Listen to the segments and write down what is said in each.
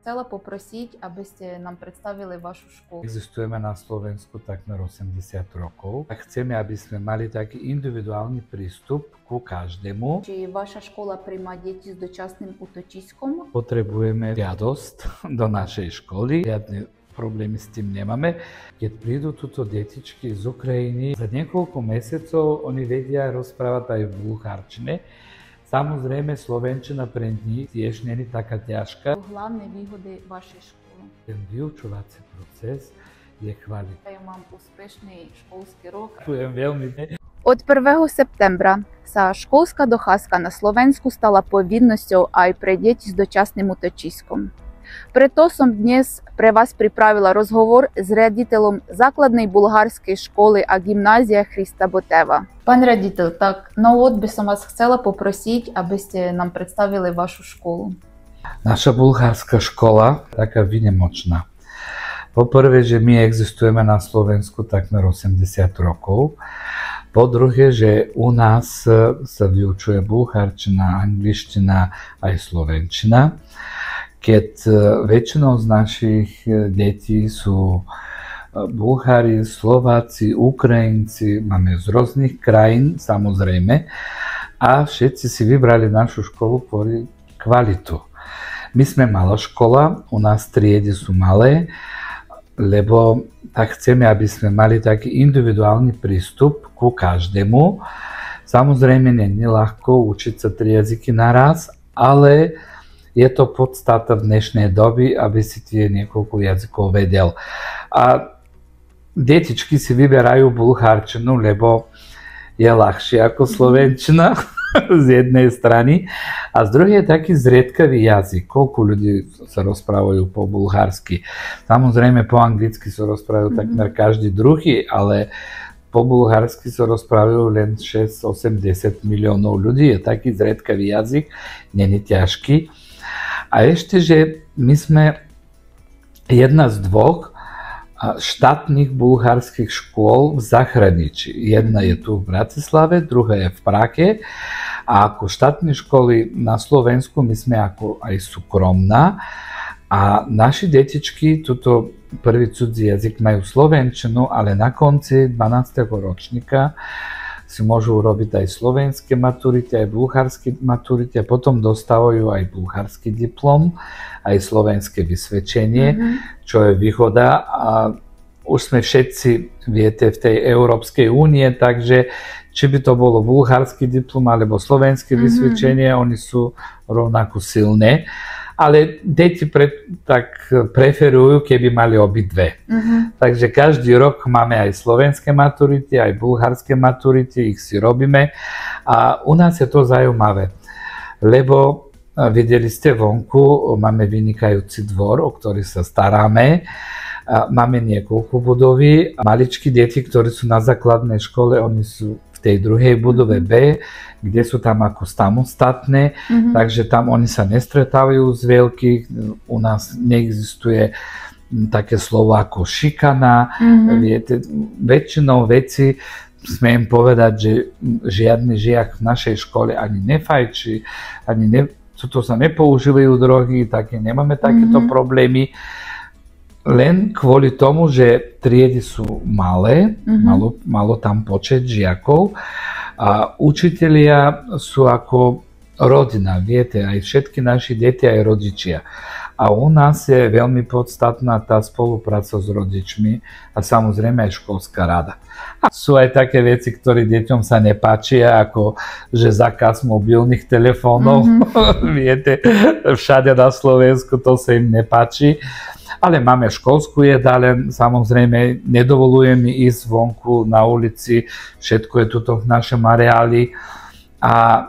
Chcela poprosiť, aby ste nám predstavili vašu školu. Existujeme na Slovensku takmer 80 rokov a chceme, aby sme mali taký individuálny prístup ku každému. Чи ваша школа приймає дітей з дочасним уточиськом? Potrebujeme žiadosť do našej školy. Žiadne problémy s tým nemáme. Keď prídu tuto detičky z Ukrajiny, za niekoľko mesiacov oni vedia rozprávať aj v bulharčine. Samozrejme, slovenčina pre nich tiež nie je taká ťažká. Головні výhody вашої школи. Ten vyučovací proces je kvalitný. Бажаю вам успішний школьний рік. Ďakujem veľmi. От 1 септембра ця школьська доказка на Словенську стала повідністю, а й при діти з дочасним уточиськом. Прито som dnes pre vás pripravila rozhovor s riaditeľom základnej bulharskej školy a gymnázia Христа Ботева. Пан riaditeľ, tak no от by som vás chcela poprosiť, aby ste nám predstavili vašu školu. Naša bulharská škola je taká výnimočná. Poprvé, že my existujeme na Slovensku takmer 80 rokov. Po druhé, že u nás sa vyučuje bulharčina, angličtina aj slovenčina. Keď väčšinou z našich detí sú Bulhári, Slováci, Ukrajinci, máme z rôznych krajín, samozrejme, a všetci si vybrali našu školu kvôli kvalitu. My sme malá škola, u nás triedy sú malé, lebo tak chceme, aby sme mali taký individuálny prístup ku každému. Samozrejme, nie je ľahko učiť sa 3 jazyky naraz, ale je to podstata v dnešnej doby, aby si tie niekoľko jazykov vedel. A detičky si vyberajú bulharčinu, lebo je ľahšie ako slovenčina z jednej strany. A z druhej je taký zriedkavý jazyk. Koľko ľudí sa rozprávajú po bulharsky. Samozrejme po anglicky sa rozprávajú takmer každý druhý, ale po bulharsky sa rozprávajú len 6, 8, 10 miliónov ľudí. Je taký zriedkavý jazyk, nie je ťažký. A ešte, že my sme jedna z 2 štátnych bulharských škôl v zahraničí. Jedna je tu v Bratislave, druhá je v Prahe. A ako štátne školy na Slovensku my sme ako aj súkromná. A naši detičky, tuto prvý cudzí jazyk majú slovenčinu, ale na konci 12. ročníka si môžu urobiť aj slovenské maturity, aj bulharské maturity a potom dostávajú aj bulharský diplom, aj slovenské vysvedčenie, čo je výhoda. A už sme všetci, viete, v tej Európskej únie, takže či by to bolo bulharský diplom alebo slovenské vysvedčenie, oni sú rovnako silné. Ale deti tak preferujú, keby mali obidve. Takže každý rok máme aj slovenské maturity, aj bulharské maturity, ich si robíme. A u nás je to zaujímavé, lebo videli ste vonku, máme vynikajúci dvor, o ktorý sa staráme. Máme niekoľko budovy. Maličky deti, ktorí sú na základnej škole, oni sú v tej druhej budove B, kde sú tam ako samostatné, takže tam oni sa nestretávajú z veľkých. U nás neexistuje také slovo ako šikana. Viete, väčšinou veci smiem povedať, že žiadny žiak v našej škole ani nefajčí, to sa nepoužívajú drogy, také nemáme takéto problémy. Len kvôli tomu, že triedy sú malé, malo tam počet žiakov a učitelia sú ako rodina, viete, aj všetky naši deti, aj rodičia. A u nás je veľmi podstatná tá spolupráca s rodičmi a samozrejme aj školská rada. A sú aj také veci, ktoré deťom sa nepáčia, ako že zákaz mobilných telefónov, viete, všade na Slovensku to sa im nepáči. Ale máme školskú jedáleň, samozrejme nedovolujeme ísť vonku na ulici, všetko je tuto v našom areáli. A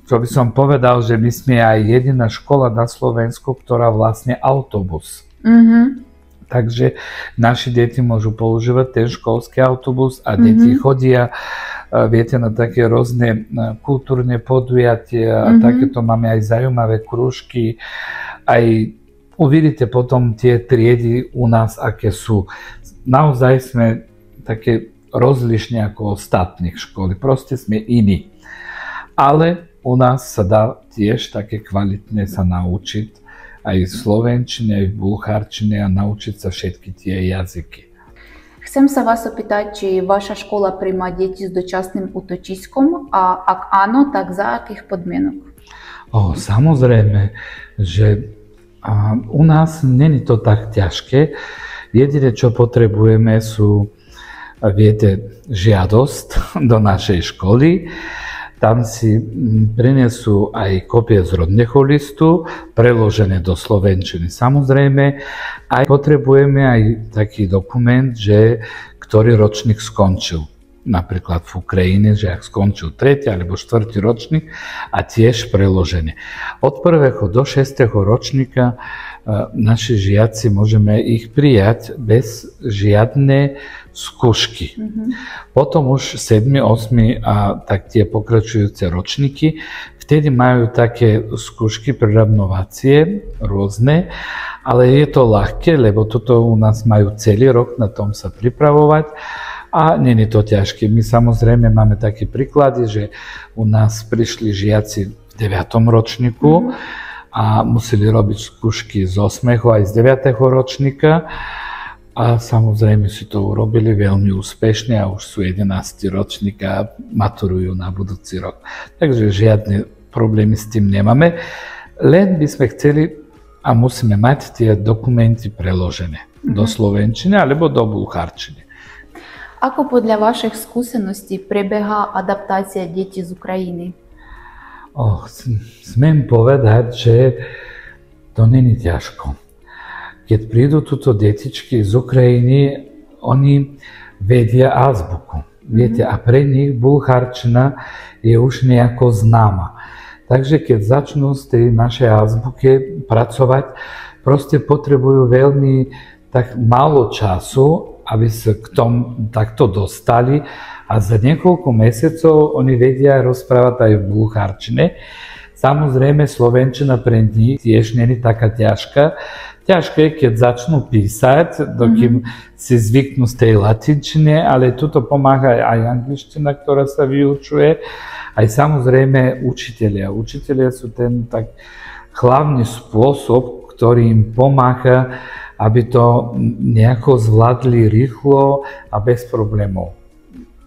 čo by som povedal, že my sme aj jediná škola na Slovensku, ktorá vlastne autobus. Takže naši deti môžu používať ten školský autobus a deti chodia, viete, na také rôzne kultúrne podujatia a takéto máme aj zaujímavé krúžky, aj uvidíte potom tie triedy u nás, aké sú. Naozaj sme také rozlišní ako ostatných školy, proste sme iní. Ale u nás sa dá tiež také kvalitne sa naučiť aj v slovenčine, aj v bulharčine a naučiť sa všetky tie jazyky. Chcem sa vás opýtať, či vaša škola príjma deti s dočasným útočiskom a ak áno, tak za akých podmienok? Samozrejme, že u nás není to tak ťažké. Jediné, čo potrebujeme, sú, viete, žiadosť do našej školy. Tam si prinesú aj kopie z rodného listu, preložené do slovenčiny. Samozrejme, aj potrebujeme aj taký dokument, že ktorý ročník skončil. Napríklad v Ukrajine, že ak skončil 3. alebo 4. ročník a tiež preložené. Od 1. do 6. ročníka naši žiaci môžeme ich prijať bez žiadnej skúšky. Potom už 7., 8. a tak tie pokračujúce ročníky, vtedy majú také skúšky prirovnovacie rôzne, ale je to ľahké, lebo toto u nás majú celý rok na tom sa pripravovať a nie je to ťažké. My samozrejme máme také príklady, že u nás prišli žiaci v 9. ročníku a museli robiť skúšky z 8. aj z 9. ročníka a samozrejme si to urobili veľmi úspešne a už sú 11. ročník a maturujú na budúci rok. Takže žiadne problémy s tým nemáme, len by sme chceli a musíme mať tie dokumenty preložené do slovenčiny alebo do bulharčiny. Ako podľa vašich skúseností prebieha adaptácia detí z Ukrajiny? Smiem povedať, že to není ťažko. Keď prídu tuto detičky z Ukrajiny, oni vedia azbuku. Viete, a pre nich bulharčina je už nejako známa. Takže keď začnú z tej našej azbuke pracovať, proste potrebujú veľmi tak málo času, aby sa k tomu takto dostali a za niekoľko mesiacov oni vedia rozprávať aj v bulharčine. Samozrejme, slovenčina pre nich tiež nie je taká ťažká. Ťažké, keď začnú písať, dokým si zvyknú z tej latinčine, ale tuto pomáha aj angličtina, ktorá sa vyučuje. Aj samozrejme učitelia. Učitelia sú ten tak hlavný spôsob, ktorý im pomáha, aby to nejako zvládli rýchlo a bez problémov.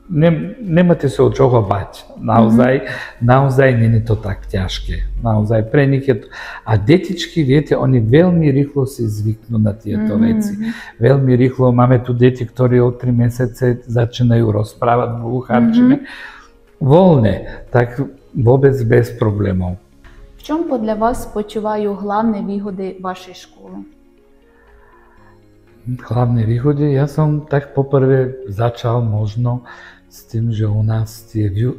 Nemáte sa o čoho bať. Naozaj nie je to tak ťažké. Naozaj pre nich je to. A detičky, viete, oni veľmi rýchlo si zvyknú na tieto veci. Veľmi rýchlo. Máme tu deti, ktorí o 3 mesiace začínajú rozprávať v bulharčine. Voľne, tak vôbec bez problémov. V čom podľa vás spočívajú hlavné výhody vašej školy? Hlavné výhody? Ja som tak poprvé začal možno s tým, že u nás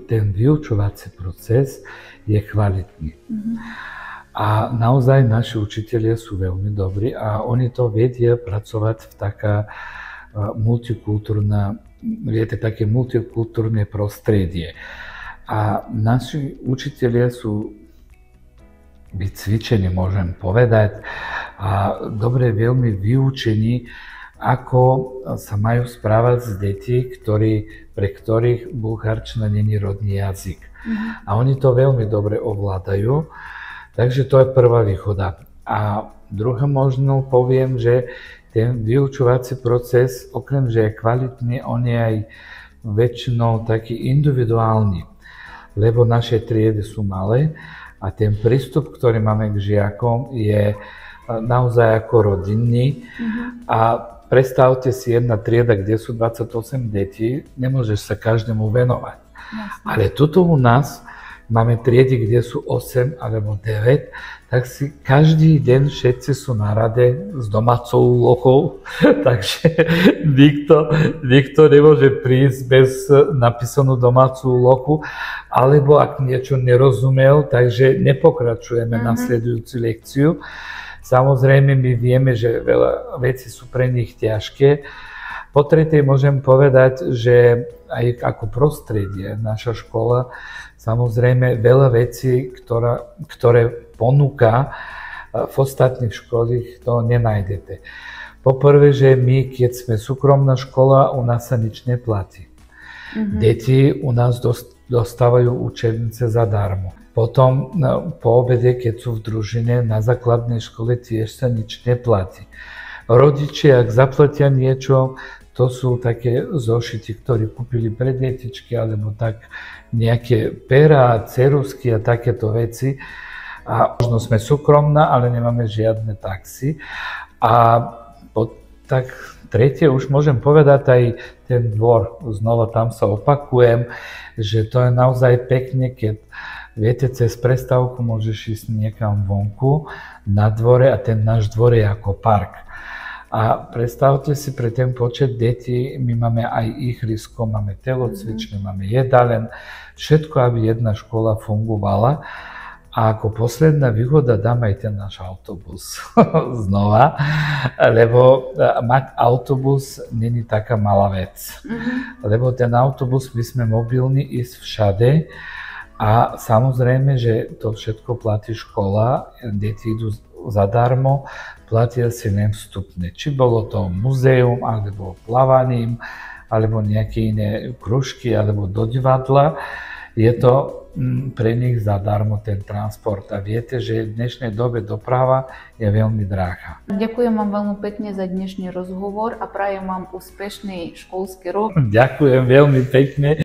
ten vyučovací proces je kvalitný. A naozaj naši učitelia sú veľmi dobrí a oni to vedia pracovať v taká také multikultúrne prostredie. A naši učitelia sú vycvičení, môžem povedať, a dobre veľmi vyučení, ako sa majú správať s detí, pre ktorých bulharčina není rodný jazyk. A oni to veľmi dobre ovládajú, takže to je prvá výhoda. A druhá možno poviem, že ten vyučovací proces, okrem že je kvalitný, on je aj väčšinou taký individuálny, lebo naše triedy sú malé a ten prístup, ktorý máme k žiakom, je naozaj ako rodinný. A predstavte si jedna trieda, kde sú 28 detí, nemôžeš sa každému venovať. Ale tuto u nás máme triedy, kde sú 8 alebo 9, tak si každý deň všetci sú na rade s domácou úlohou, takže nikto nemôže prísť bez napísanú domácu úlohu, alebo ak niečo nerozumel, takže nepokračujeme na sledujúcu lekciu. Samozrejme, my vieme, že veľa vecí sú pre nich ťažké. Po tretie môžem povedať, že aj ako prostredie naša škola, samozrejme veľa vecí, ktoré ponúka v ostatných školách, to nenájdete. Poprvé, že my, keď sme súkromná škola, u nás sa nič neplatí. Deti u nás dostávajú učebnice zadarmo. Potom po obede, keď sú v družine, na základnej škole tiež sa nič neplatí. Rodičia, ak zaplatia niečo, to sú také zošity, ktoré kúpili pre detičky, alebo tak nejaké pera, ceruzky a takéto veci. A možno sme súkromná, ale nemáme žiadne taxy. A tak tretie už môžem povedať aj ten dvor. Znova tam sa opakujem, že to je naozaj pekne, keď viete, cez prestávku môžeš ísť niekam vonku na dvore a ten náš dvor je ako park. A predstavte si, pre ten počet detí my máme aj ihrisko, máme telocvične, máme jedálen, všetko, aby jedna škola fungovala. A ako posledná výhoda dám aj ten náš autobus znova, lebo mať autobus není taká malá vec. Lebo ten autobus, my sme mobilní ísť všade a samozrejme, že to všetko platí škola, deti idú zadarmo, platia si len vstupné. Či bolo to muzeum, alebo plavaním, alebo nejaké iné kružky, alebo do divadla, je to pre nich zadarmo ten transport. A viete, že v dnešnej dobe doprava je veľmi drahá. Ďakujem vám veľmi pekne za dnešný rozhovor a prajem vám úspešný školský rok. Ďakujem veľmi pekne.